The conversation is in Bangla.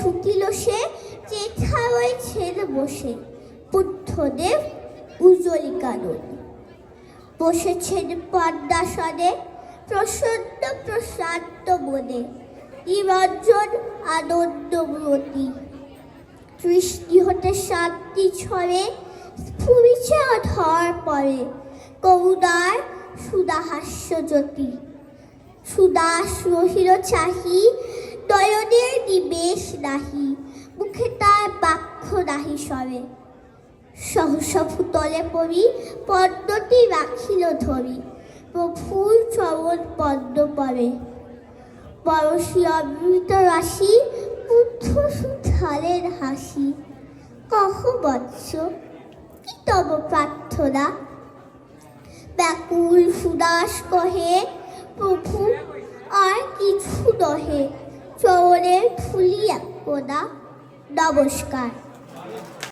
ছুটিল সে চেঠা রয়েছেন বসে, বুদ্ধদেব উজ্জ্বলী কানন। বসেছেন পদ্মাসনে প্রসন্ন প্রশান্ত মনে, নিরঞ্জন আনন্দমূর্তি। দৃষ্টি হতে শান্তি ছড়ে, স্ফুরিছে অধর পরে, করুণার সুদাহাস্য জ্যোতি। সুদাস রহিল চাহি, নয়নের নিমেষ নাহি, মুখে তার বাক্য নাহি সরে। সহসা ভূতলে পড়ি, পদ্মটি রাখিল ধরি, প্রভুর চরণ পদ্ম পরে। পরশী অমৃত রাশি, বুদ্ধ সুধালের হাসি। কহ বৎস, কি তব প্রার্থনা? ব্যাকুল সুদাস কহে, প্রভু আর কিছু নহে, চরণের ধুলি একদা। নমস্কার।